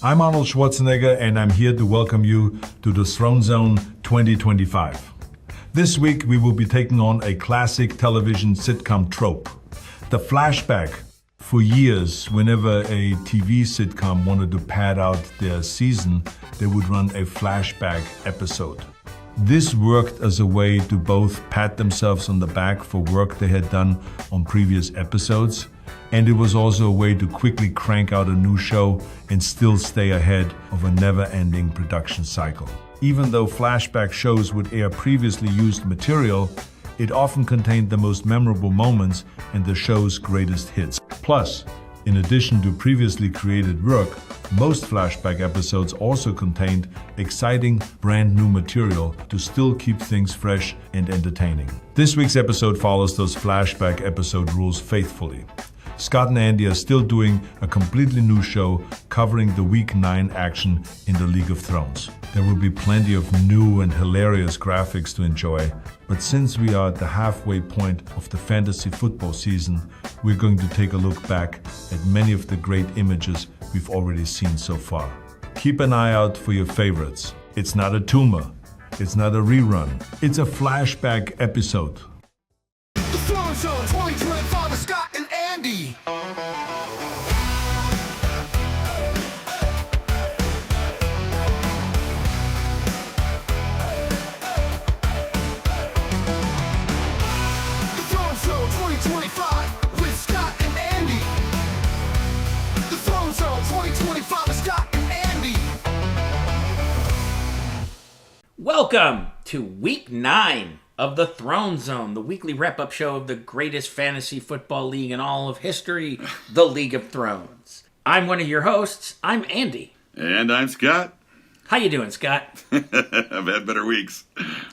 I'm Arnold Schwarzenegger, and I'm here to welcome you to the Throne Zone 2025. This week, we will be taking on a classic television sitcom trope, the flashback. For years, whenever a TV sitcom wanted to pad out their season, they would run a flashback episode. This worked as a way to both pat themselves on the back for work they had done on previous episodes, and it was also a way to quickly crank out a new show and still stay ahead of a never-ending production cycle. Even though flashback shows would air previously used material, it often contained the most memorable moments and the show's greatest hits. Plus, in addition to previously created work, most flashback episodes also contained exciting, brand new material to still keep things fresh and entertaining. This week's episode follows those flashback episode rules faithfully. Scott and Andy are still doing a completely new show covering the Week 9 action in the League of Thrones. There will be plenty of new and hilarious graphics to enjoy, but since we are at the halfway point of the fantasy football season, we're going to take a look back at many of the great images we've already seen so far. Keep an eye out for your favorites. It's not a tumor, it's not a rerun, it's a flashback episode. The Throne Zone 2025 with Scott and Andy. The Throne Zone 2025 with Scott and Andy. The Throne Zone 2025 with Scott and Andy. Welcome to Week 9 of the Throne Zone, the weekly wrap-up show of the greatest fantasy football league in all of history, the League of Thrones. I'm one of your hosts. I'm Andy. And I'm Scott. How you doing, Scott? I've had better weeks.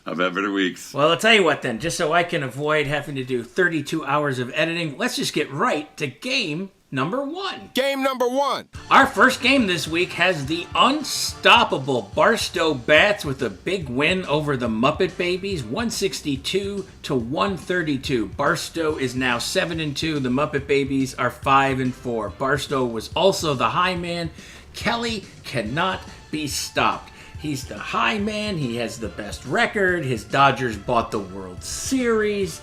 Well, I'll tell you what then, just so I can avoid having to do 32 hours of editing, let's just get right to game number 1. Game number 1. Our first game this week has the unstoppable Barstow Bats with a big win over the Muppet Babies, 162 to 132. Barstow is now 7-2. The Muppet Babies are 5-4. Barstow was also the high man. Kelly cannot be stopped. He's the high man. He has the best record. His Dodgers bought the World Series.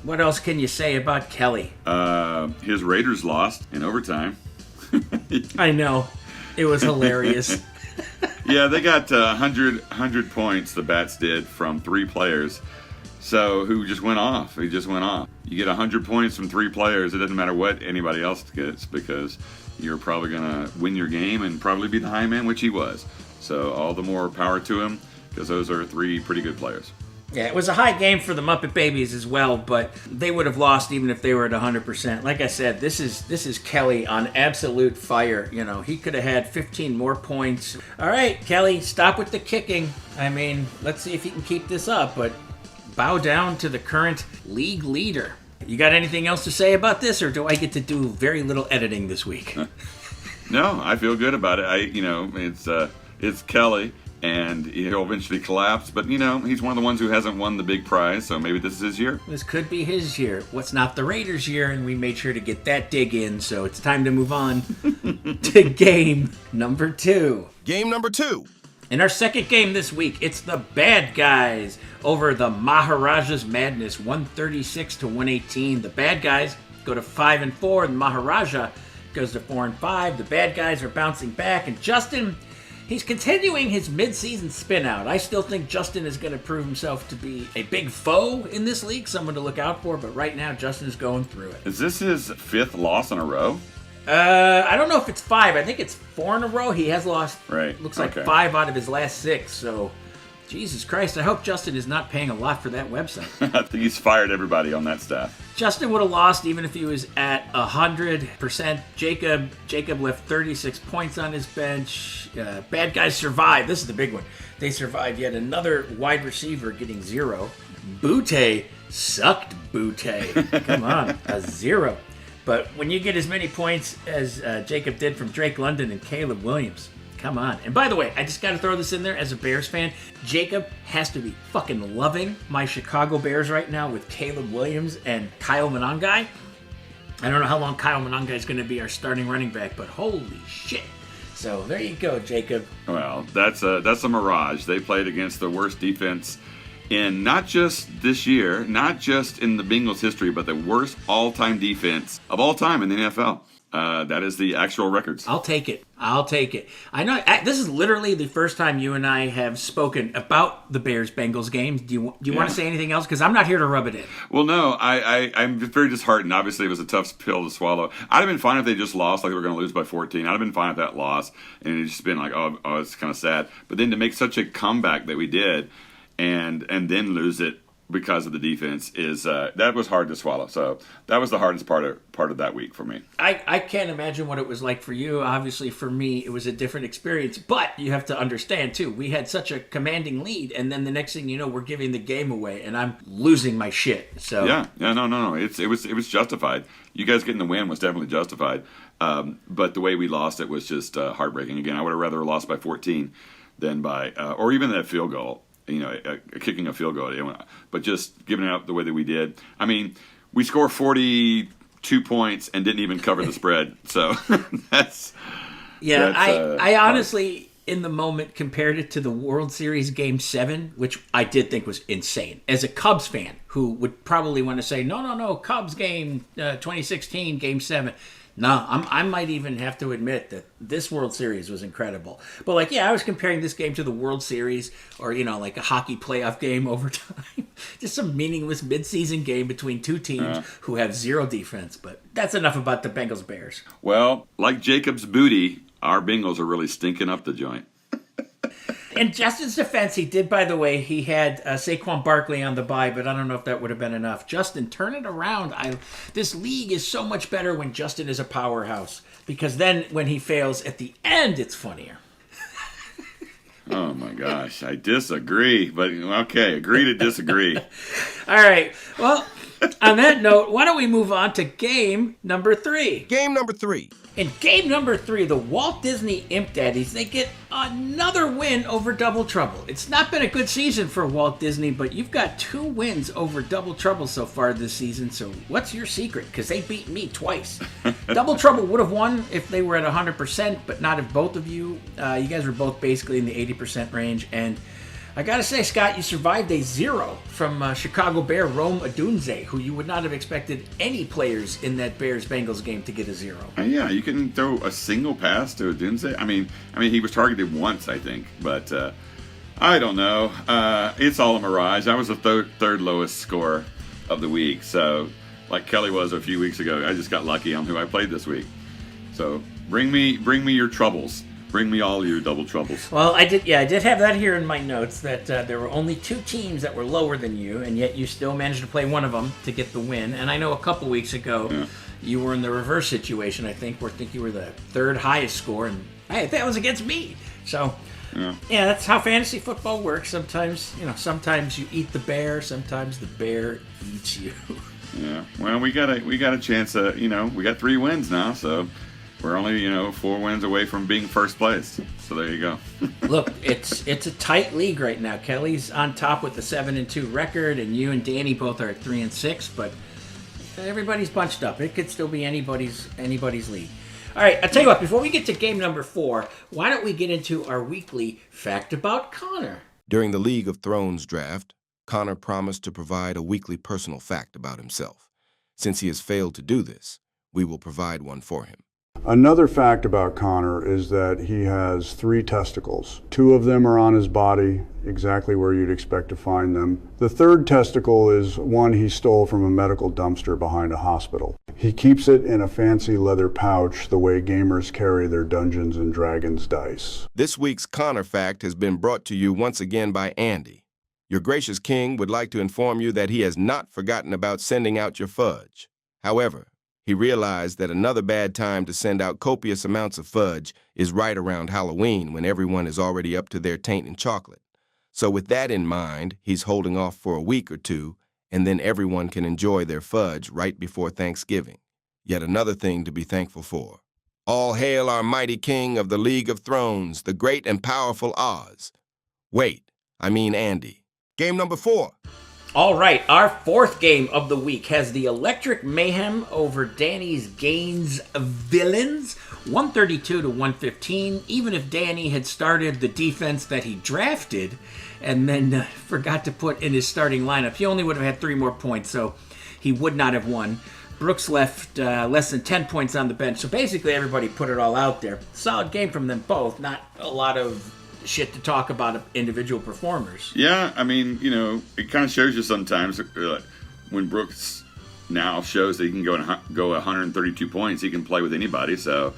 What else can you say about Kelly? His Raiders lost in overtime. I know. It was hilarious. Yeah, they got 100 points, the Bats did, from 3 players. So, who just went off? He just went off. You get 100 points from 3 players, it doesn't matter what anybody else gets, because you're probably going to win your game and probably be the high man, which he was. So, all the more power to him, because those are 3 pretty good players. Yeah, it was a high game for the Muppet Babies as well, but they would have lost even if they were at 100%. Like I said, this is Kelly on absolute fire. You know, he could have had 15 more points. All right, Kelly, stop with the kicking. I mean, let's see if you can keep this up, but bow down to the current league leader. You got anything else to say about this, or do I get to do very little editing this week? No, I feel good about it. It's Kelly. And he'll eventually collapse. But, he's one of the ones who hasn't won the big prize, so maybe this is his year. This could be his year. What's not the Raiders' year, and we made sure to get that dig in, so it's time to move on to game number 2. Game number 2. In our second game this week, it's the Bad Guys over the Maharaja's Madness, 136 to 118. The Bad Guys go to 5-4, the Maharaja goes to 4-5. The Bad Guys are bouncing back, and Justin... he's continuing his mid-season spin-out. I still think Justin is going to prove himself to be a big foe in this league, someone to look out for, but right now Justin is going through it. Is this his 5th loss in a row? I don't know if it's 5. I think it's 4 in a row. He has lost, right. Looks like Okay. 5 out of his last 6, so... Jesus Christ, I hope Justin is not paying a lot for that website. I think he's fired everybody on that staff. Justin would have lost even if he was at 100%. Jacob left 36 points on his bench. Bad Guys survived. This is the big one. They survived yet another wide receiver getting 0. Butte sucked Butte. Come on, a 0. But when you get as many points as Jacob did from Drake London and Caleb Williams, come on. And by the way, I just got to throw this in there as a Bears fan. Jacob has to be fucking loving my Chicago Bears right now with Caleb Williams and Kyle Monangai. I don't know how long Kyle Monangai is going to be our starting running back, but holy shit. So there you go, Jacob. Well, that's a mirage. They played against the worst defense in not just this year, not just in the Bengals' history, but the worst all-time defense of all time in the NFL. That is the actual records. I'll take it. I know this is literally the first time you and I have spoken about the Bears-Bengals game. Do you want to say anything else? Because I'm not here to rub it in. Well, no, I'm very disheartened. Obviously, it was a tough pill to swallow. I'd have been fine if they just lost, like they were going to lose by 14. I'd have been fine with that loss, and it's just been like, oh, it's kind of sad. But then to make such a comeback that we did, and then lose it because of the defense is that was hard to swallow. So that was the hardest part of that week for me. I can't imagine what it was like for you. Obviously, for me, it was a different experience. But you have to understand too, we had such a commanding lead, and then the next thing you know, we're giving the game away, and I'm losing my shit. So no. It was justified. You guys getting the win was definitely justified. But the way we lost it was just heartbreaking. Again, I would have rather lost by 14 than by or even that field goal. Kicking a field goal, but just giving it up the way that we did. I mean, we scored 42 points and didn't even cover the spread. So I honestly, in the moment, compared it to the World Series Game 7, which I did think was insane. As a Cubs fan who would probably want to say, no, Cubs game 2016, Game 7. No, I might even have to admit that this World Series was incredible. But I was comparing this game to the World Series or, like a hockey playoff game over time. Just some meaningless midseason game between two teams who have zero defense. But that's enough about the Bengals Bears. Well, like Jacob's booty, our Bengals are really stinking up the joint. In Justin's defense, he did, by the way, he had Saquon Barkley on the bye, but I don't know if that would have been enough. Justin, turn it around. This league is so much better when Justin is a powerhouse, because then when he fails at the end, it's funnier. Oh, my gosh. I disagree, but okay, agree to disagree. All right. Well, on that note, why don't we move on to game number 3? Game number 3. In game number 3, the Walt Disney Imp Daddies, they get another win over Double Trouble. It's not been a good season for Walt Disney, but you've got 2 wins over Double Trouble so far this season, so what's your secret? Because they beat me twice. Double Trouble would have won if they were at 100%, but not if both of you. You guys were both basically in the 80% range, and I gotta say, Scott, you survived a 0 from Chicago Bear Rome Odunze, who you would not have expected any players in that Bears-Bengals game to get a 0. Yeah, you can throw a single pass to Odunze. I mean, he was targeted once, I think, but I don't know. It's all a mirage. I was the third lowest score of the week, so like Kelly was a few weeks ago, I just got lucky on who I played this week. So bring me your troubles. Bring me all your double troubles. Well, I did have that here in my notes, that there were only 2 teams that were lower than you, and yet you still managed to play one of them to get the win. And I know a couple weeks ago, you were in the reverse situation, I think, where I think you were the 3rd highest score, and hey, that was against me. So, yeah, that's how fantasy football works. Sometimes you eat the bear, sometimes the bear eats you. Yeah, well, we got a chance. We got 3 wins now, so we're only 4 wins away from being first place. So there you go. Look, it's a tight league right now. Kelly's on top with the 7-2 record, and you and Danny both are at 3-6. But everybody's bunched up. It could still be anybody's league. All right, I'll tell you what. Before we get to game number 4, why don't we get into our weekly fact about Connor? During the League of Thrones draft, Connor promised to provide a weekly personal fact about himself. Since he has failed to do this, we will provide one for him. Another fact about Connor is that he has 3 testicles. 2 of them are on his body, exactly where you'd expect to find them. The 3rd testicle is one he stole from a medical dumpster behind a hospital. He keeps it in a fancy leather pouch, the way gamers carry their Dungeons and Dragons dice. This week's Connor fact has been brought to you once again by Andy. Your gracious king would like to inform you that he has not forgotten about sending out your fudge. However, he realized that another bad time to send out copious amounts of fudge is right around Halloween, when everyone is already up to their taint in chocolate. So with that in mind, he's holding off for a week or 2, and then everyone can enjoy their fudge right before Thanksgiving. Yet another thing to be thankful for. All hail our mighty king of the League of Thrones, the great and powerful Oz. Wait, I mean Andy. Game number 4. All right, our fourth game of the week has the Electric Mayhem over Danny's Gaines Villains, 132 to 115. Even if Danny had started the defense that he drafted and then forgot to put in his starting lineup, he only would have had 3 more points, so he would not have won. Brooks left less than 10 points on the bench, so basically everybody put it all out there. Solid game from them both, not a lot of shit to talk about individual performers. Yeah, I mean, it kind of shows you sometimes when Brooks now shows that he can go 132 points. He can play with anybody, so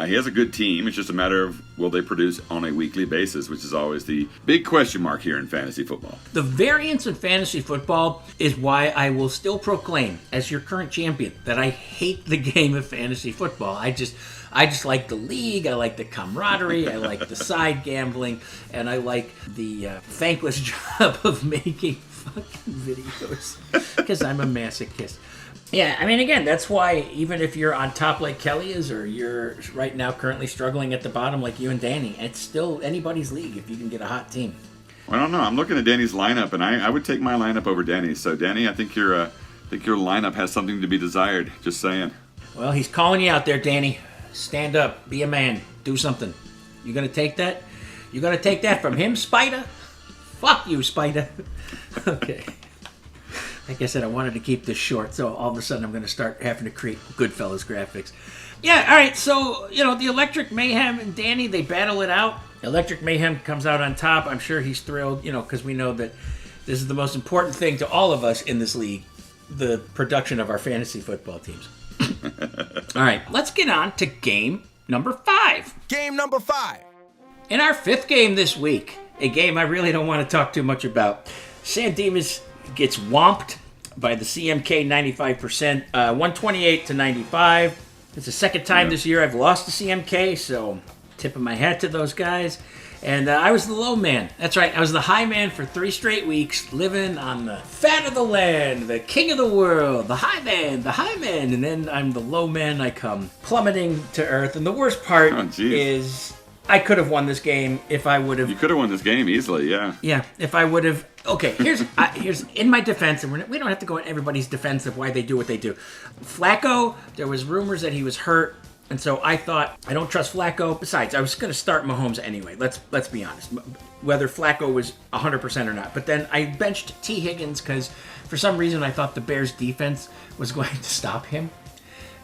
he has a good team. It's just a matter of will they produce on a weekly basis, which is always the big question mark here in fantasy football. The variance in fantasy football is why I will still proclaim as your current champion that I hate the game of fantasy football. I just like the league, I like the camaraderie, I like the side gambling, and I like the thankless job of making fucking videos because I'm a masochist. Yeah, I mean, again, that's why even if you're on top like Kelly is, or you're right now currently struggling at the bottom like you and Danny, it's still anybody's league if you can get a hot team. Well, I don't know. I'm looking at Danny's lineup, and I would take my lineup over Danny's. So, Danny, I think your lineup has something to be desired. Just saying. Well, he's calling you out there, Danny. Stand up. Be a man. Do something. You gonna take that? You gonna take that from him, Spider? Fuck you, Spider. Okay. Like I said, I wanted to keep this short, so all of a sudden I'm going to start having to create Goodfellas graphics. Yeah, all right, so, the Electric Mayhem and Danny, they battle it out. Electric Mayhem comes out on top. I'm sure he's thrilled, because we know that this is the most important thing to all of us in this league, the production of our fantasy football teams. All right, let's get on to game number 5. Game number 5. In our 5th game this week, a game I really don't want to talk too much about, San Dimas gets whomped by the CMK 95%, 128 to 95. It's the second time this year I've lost to CMK, so tipping my hat to those guys. And I was the low man. That's right, I was the high man for 3 straight weeks, living on the fat of the land, the king of the world, the high man, and then I'm the low man. I come plummeting to earth. And the worst part is I could have won this game if I would have. You could have won this game easily, yeah. Yeah, if I would have. Okay, here's in my defense, and we don't have to go in everybody's defense of why they do what they do. Flacco, there was rumors that he was hurt, and so I thought I don't trust Flacco. Besides, I was going to start Mahomes anyway. Let's be honest, whether Flacco was 100% or not. But then I benched T. Higgins because for some reason I thought the Bears' defense was going to stop him.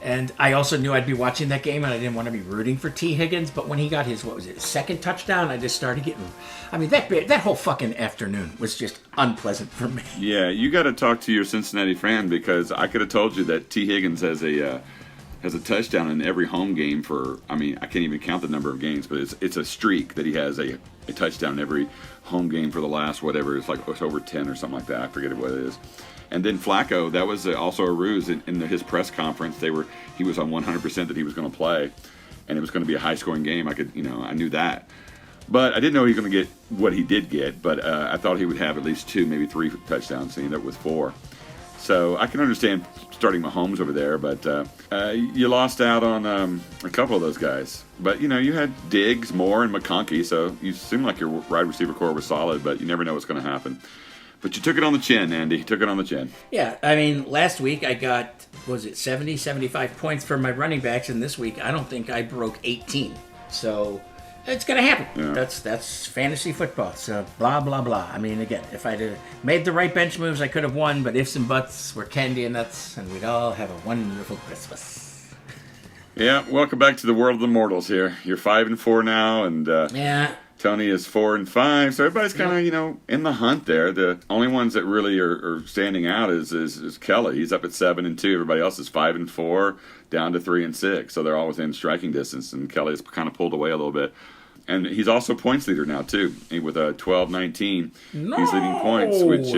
And I also knew I'd be watching that game, and I didn't want to be rooting for T. Higgins. But when he got his, second touchdown, I just started getting. I mean, that whole fucking afternoon was just unpleasant for me. Yeah, you got to talk to your Cincinnati fan because I could have told you that T. Higgins has a touchdown in every home game for. I mean, I can't even count the number of games, but it's a streak that he has a touchdown in every home game for the last whatever. It's over 10 or something like that. I forget what it is. And then Flacco, that was also a ruse in his press conference. He was on 100% that he was going to play, and it was going to be a high-scoring game. I knew that, but I didn't know he was going to get what he did get. But I thought he would have at least 2, maybe 3 touchdowns. And he ended up with 4. So I can understand starting Mahomes over there, but you lost out on a couple of those guys. But you had Diggs, Moore, and McConkey, so you seem like your wide receiver core was solid. But you never know what's going to happen. But you took it on the chin, Andy. You took it on the chin. Yeah, I mean, last week I got, 70, 75 points for my running backs, and this week I don't think I broke 18. So it's going to happen. Yeah. That's fantasy football. So blah, blah, blah. I mean, again, if I'd have made the right bench moves, I could have won, but ifs and buts were candy and nuts, and we'd all have a wonderful Christmas. Yeah, welcome back to the world of the mortals here. You're 5-4 now, and yeah. Tony is 4-5, so everybody's kind of, in the hunt there. The only ones that really are standing out is Kelly. He's up at 7-2. Everybody else is 5-4, down to 3-6. So they're all within striking distance, and Kelly's kind of pulled away a little bit. And he's also points leader now too, with a 12-19. No! He's leading points, which,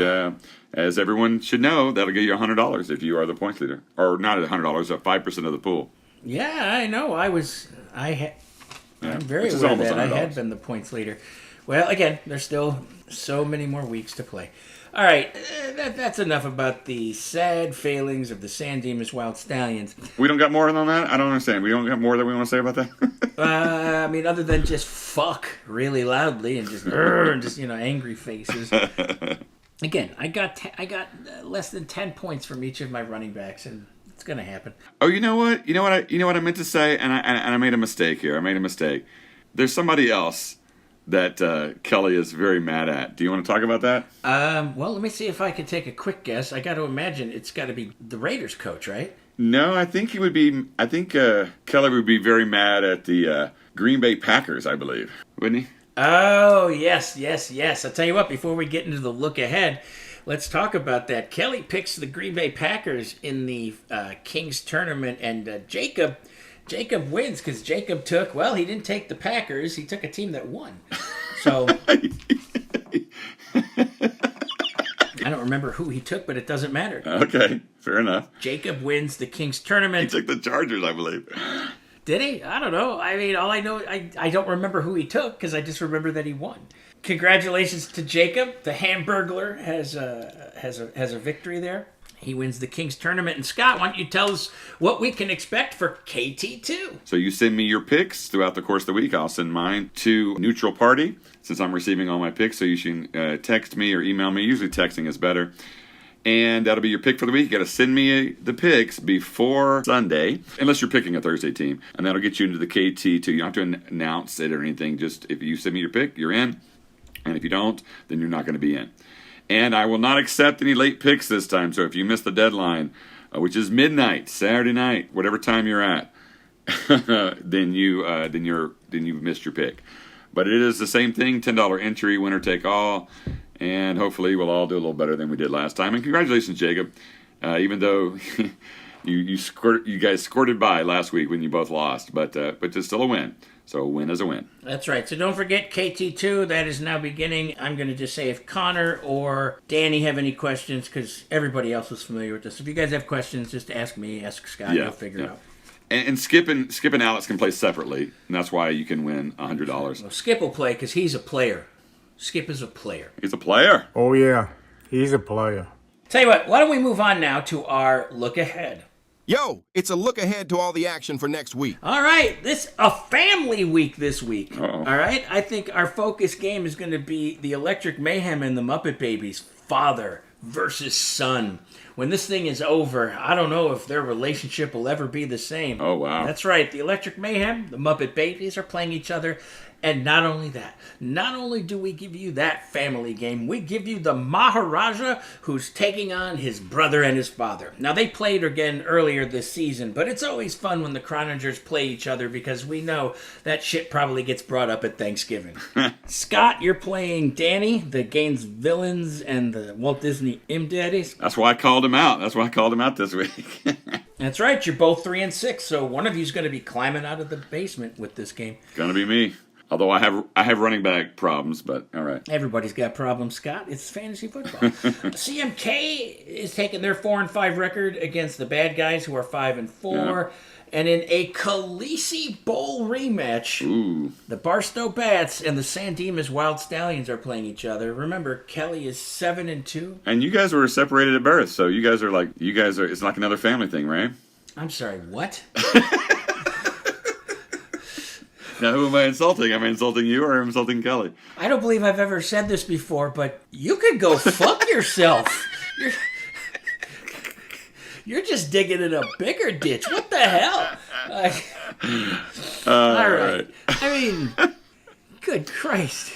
as everyone should know, that'll get you $100 if you are the points leader, or not at $100, 5% of the pool. Yeah, I know. I'm very aware that I had been the points leader. Well, again, there's still so many more weeks to play. All right, that's enough about the sad failings of the San Dimas Wild Stallions. We don't got more than that? I don't understand. We don't got more that we want to say about that? I mean, other than just fuck really loudly and just angry faces. Again, I got less than 10 points from each of my running backs, and it's gonna happen. Oh, you know what? You know what I meant to say, and I made a mistake here. I made a mistake. There's somebody else that Kelly is very mad at. Do you want to talk about that? Well, let me see if I can take a quick guess. I got to imagine it's got to be the Raiders coach, right? No, I think he would be. I think Kelly would be very mad at the Green Bay Packers. I believe, wouldn't he? Oh, yes. I'll tell you what, before we get into the look ahead, let's talk about that. Kelly picks the Green Bay Packers in the Kings tournament, and Jacob wins because Jacob he didn't take the Packers. He took a team that won. So I don't remember who he took, but it doesn't matter. Okay, fair enough. Jacob wins the Kings He tournament. took the Chargers, I believe. Did he? I don't know. I mean, all I know, I don't remember who he took because I just remember that he won. Congratulations to Jacob. The Hamburglar has a victory there. He wins the Kings tournament. And Scott, why don't you tell us what we can expect for KT2? So you send me your picks throughout the course of the week. I'll send mine to Neutral Party since I'm receiving all my picks. So you can text me or email me. Usually texting is better. And that'll be your pick for the week. You got to send me the picks before Sunday, unless you're picking a Thursday team. And that'll get you into the KT2. You don't have to announce it or anything. Just if you send me your pick, you're in. And if you don't, then you're not going to be in. And I will not accept any late picks this time. So if you miss the deadline, which is midnight, Saturday night, whatever time you're at, then you've missed your pick. But it is the same thing, $10 entry, winner take all. And hopefully we'll all do a little better than we did last time. And congratulations, Jacob. Even though you guys squirted by last week when you both lost, but it's still a win. So a win is a win. That's right. So don't forget KT2. That is now beginning. I'm going to just say if Connor or Danny have any questions, because everybody else is familiar with this. If you guys have questions, just ask me, ask Scott. We'll figure it out. And Skip and Alex can play separately, and that's why you can win $100. Well, Skip will play because he's a player. Skip is a player. He's a player. Oh, yeah. He's a player. Tell you what, why don't we move on now to our look ahead? Yo, it's a look ahead to all the action for next week. All right, a family week this week. Uh-oh. All right, I think our focus game is going to be the Electric Mayhem and the Muppet Babies, father versus son. When this thing is over, I don't know if their relationship will ever be the same. Oh, wow. That's right, the Electric Mayhem, the Muppet Babies are playing each other. And not only that, not only do we give you that family game, we give you the Maharaja who's taking on his brother and his father. Now, they played again earlier this season, but it's always fun when the Chroningers play each other because we know that shit probably gets brought up at Thanksgiving. Scott, you're playing Danny, the Gaines Villains and the Walt Disney Daddies. That's why I called him out. That's why I called him out this week. That's right, you're both 3 and 6, so one of you's going to be climbing out of the basement with this game. Gonna be me. Although I have running back problems, but all right. Everybody's got problems, Scott. It's fantasy football. CMK is taking their 4-5 record against the bad guys who are 5-4. Yeah. And in a Khaleesi Bowl rematch, Ooh. the Barstow Bats and the San Dimas Wild Stallions are playing each other. Remember, Kelly is 7-2. And you guys were separated at birth, so you guys are it's like another family thing, right? I'm sorry, what? Now, who am I insulting? Am I insulting you or am I insulting Kelly? I don't believe I've ever said this before, but you could go fuck yourself. You're just digging in a bigger ditch. What the hell? All right. I mean, good Christ.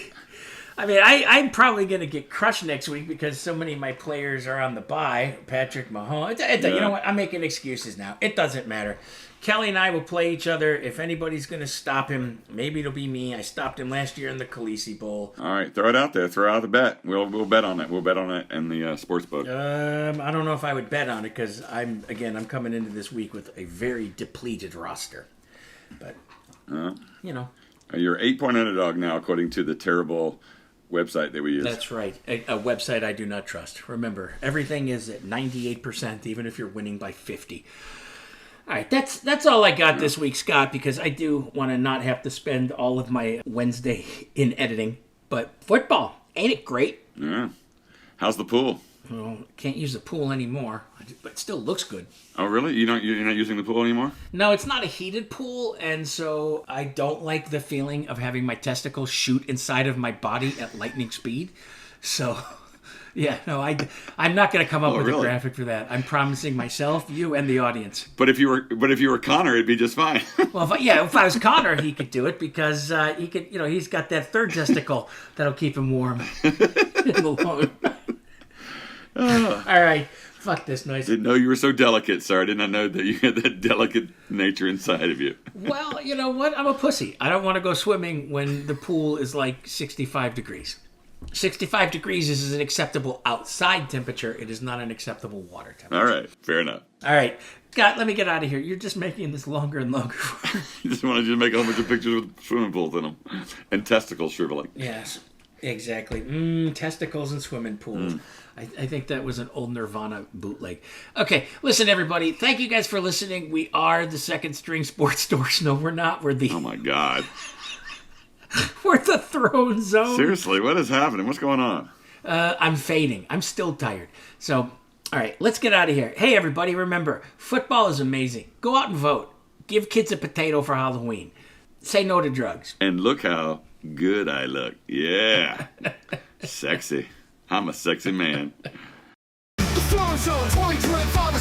I mean, I'm probably going to get crushed next week because so many of my players are on the bye. Patrick Mahomes. You know what? I'm making excuses now. It doesn't matter. Kelly and I will play each other. If anybody's going to stop him, maybe it'll be me. I stopped him last year in the Khaleesi Bowl. All right, throw it out there. Throw out the bet. We'll bet on it. We'll bet on it in the sports book. I don't know if I would bet on it because I'm coming into this week with a very depleted roster. But, you know. You're 8-point underdog now, according to the terrible website that we use. That's right. A website I do not trust. Remember, everything is at 98%, even if you're winning by 50. All right, that's all I got this week, Scott, because I do want to not have to spend all of my Wednesday in editing. But football, ain't it great? Yeah. How's the pool? Well, can't use the pool anymore, but it still looks good. Oh, really? You're not using the pool anymore? No, it's not a heated pool, and so I don't like the feeling of having my testicles shoot inside of my body at lightning speed. So Yeah, no, I'm not going to come up with really? a graphic for that. I'm promising myself, you, and the audience. But if you were Connor, it'd be just fine. Well, if I was Connor, he could do it because he could. He's got that third testicle that'll keep him warm in the long run. All right, fuck this noise. Didn't know you were so delicate, sir. I did not know that you had that delicate nature inside of you. Well, you know what? I'm a pussy. I don't want to go swimming when the pool is like 65 degrees. 65 degrees is an acceptable outside temperature. It is not an acceptable water temperature. All right, fair enough. All right. God, let me get out of here. You're just making this longer and longer. You just wanted you to make a whole bunch of pictures with swimming pools in them and testicles shriveling. Yes, exactly. Testicles and swimming pools. I think that was an old Nirvana bootleg. Okay, listen, everybody. Thank you guys for listening. We are the Second String Sports Stores. No, we're not. We're the Oh my God! we're the Throne Zone. Seriously, what is happening? What's going on? I'm fading. I'm still tired. So, all right, let's get out of here. Hey, everybody, remember, football is amazing. Go out and vote. Give kids a potato for Halloween. Say no to drugs. And look how good I look. Yeah, sexy. I'm a sexy man. The Throne Zone 2025